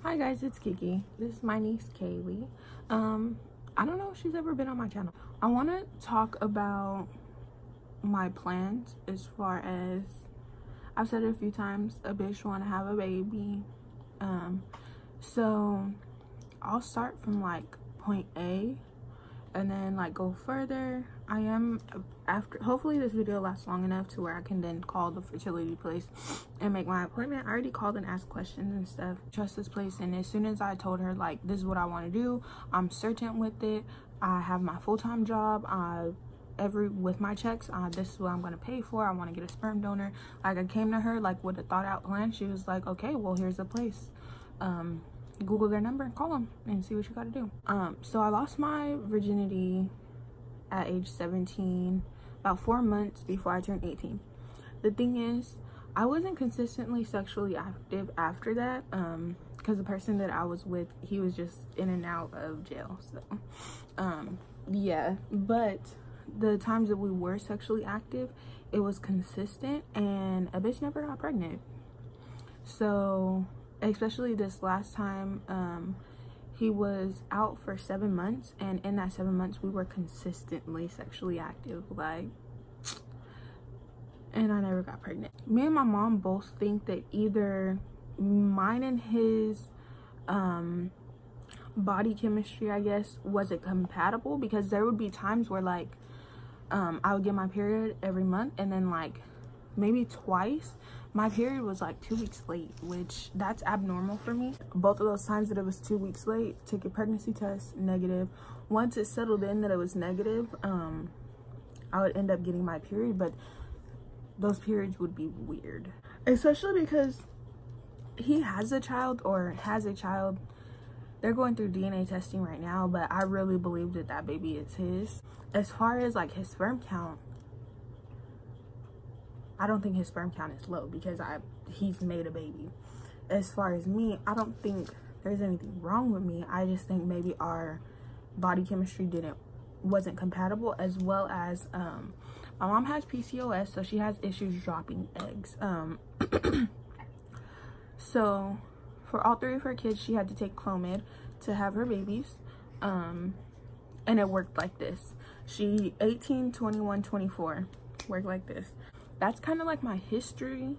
Hi guys, it's Kiki. This is my niece Kaylee. I don't know if she's ever been on my channel. I want to talk about my plans as far as, I've said it a few times, a bitch want to have a baby. So I'll start from like point A and then like go further. I am hopefully this video lasts long enough to where I can then call the fertility place and make my appointment. I already called and asked questions and stuff. Trust this place, and as soon as I told her like this is what I want to do, I'm certain with it. I have my full-time job. With my checks, this is what I'm going to pay for. I want to get a sperm donor. Like, I came to her like with a thought out plan. She was like, okay, well, here's the place. Google their number and call them and see what you got to do. So I lost my virginity at age 17, about 4 months before I turned 18. The thing is, I wasn't consistently sexually active after that, because the person that I was with, he was just in and out of jail. So yeah, but the times that we were sexually active, it was consistent, and a bitch never got pregnant. So especially this last time, he was out for 7 months, and in that 7 months we were consistently sexually active, like, and I never got pregnant. Me and my mom both think that either mine and his body chemistry, I guess, wasn't compatible, because there would be times where like I would get my period every month, and then like maybe twice my period was like 2 weeks late, which that's abnormal for me. Both of those times that it was 2 weeks late, took a pregnancy test, negative. Once it settled in that it was negative, I would end up getting my period, but those periods would be weird, especially because he has a child, or has a child. They're going through DNA testing right now, but I really believe that that baby is his. As far as like his sperm count, I don't think his sperm count is low, because he's made a baby. As far as me, I don't think there's anything wrong with me. I just think maybe our body chemistry wasn't compatible, as well as my mom has PCOS, so she has issues dropping eggs. So for all 3 of her kids, she had to take Clomid to have her babies. And it worked like this. 18, 21, 24 worked like this. That's kind of like my history.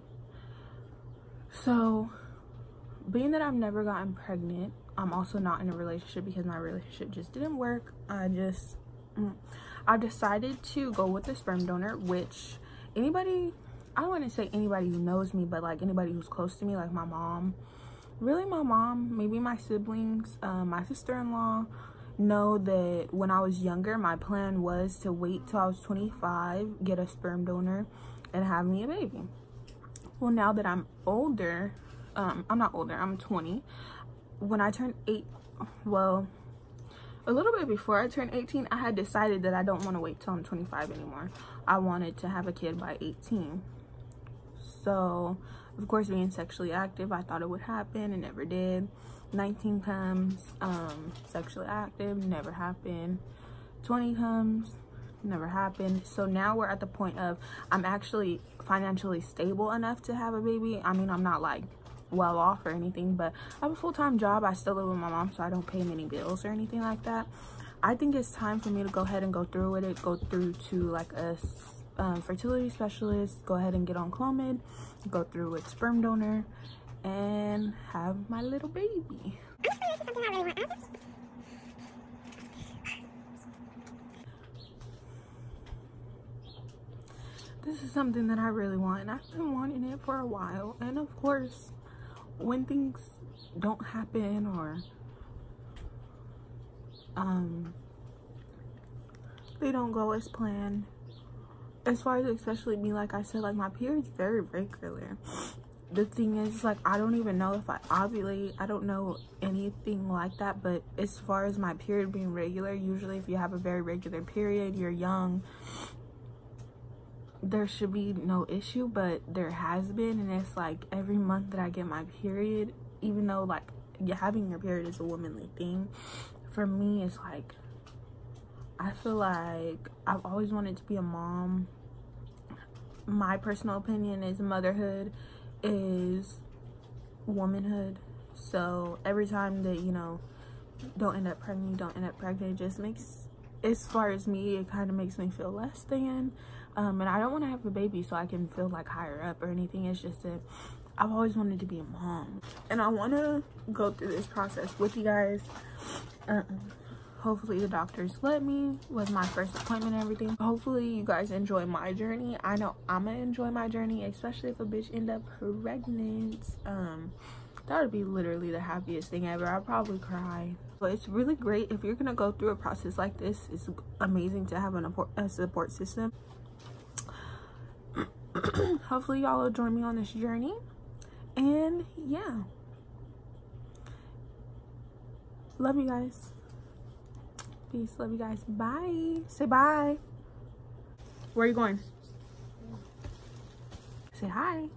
So being that I've never gotten pregnant, I'm also not in a relationship because my relationship just didn't work. I decided to go with the sperm donor, which anybody, I don't want to say anybody who knows me, but like anybody who's close to me, like my mom, really my mom, maybe my siblings, my sister-in-law, know that when I was younger, my plan was to wait till I was 25, get a sperm donor, and have me a baby. Well, now that I'm older, I'm not older, I'm 20. When I turned 8, well, a little bit before I turned 18, I had decided that I don't want to wait till I'm 25 anymore. I wanted to have a kid by 18. So, of course, being sexually active, I thought it would happen. It never did. 19 comes, sexually active, never happened. 20 comes, never happened. So now we're at the point of, I'm actually financially stable enough to have a baby. I mean, I'm not like well off or anything, but I have a full-time job. I still live with my mom, so I don't pay many bills or anything like that. I think it's time for me to go ahead and go through with it, go through to like a fertility specialist, go ahead and get on Clomid, go through with sperm donor, and have my little baby. This is something that I really want, and I've been wanting it for a while. And of course, when things don't happen, or they don't go as planned, as far as especially me, like I said, like my period's very regular. The thing is, like, I don't even know if I ovulate. I don't know anything like that. But as far as my period being regular, usually if you have a very regular period, you're young, there should be no issue. But there has been, and it's like every month that I get my period, even though like having your period is a womanly thing, for me it's like, I feel like I've always wanted to be a mom. My personal opinion is motherhood is womanhood. So every time that, you know, don't end up pregnant, it just makes, as far as me, it kind of makes me feel less than. And I don't want to have a baby so I can feel like higher up or anything. It's just that I've always wanted to be a mom, and I want to go through this process with you guys. Hopefully the doctors let me with my first appointment and everything. Hopefully you guys enjoy my journey. I know I'm gonna enjoy my journey, especially if a bitch end up pregnant. That would be literally the happiest thing ever. I'd probably cry. But it's really great if you're gonna go through a process like this. It's amazing to have a support system. Hopefully y'all will join me on this journey. And yeah, love you guys. Peace. Love you guys. Bye. Say bye. Where are you going? Say hi.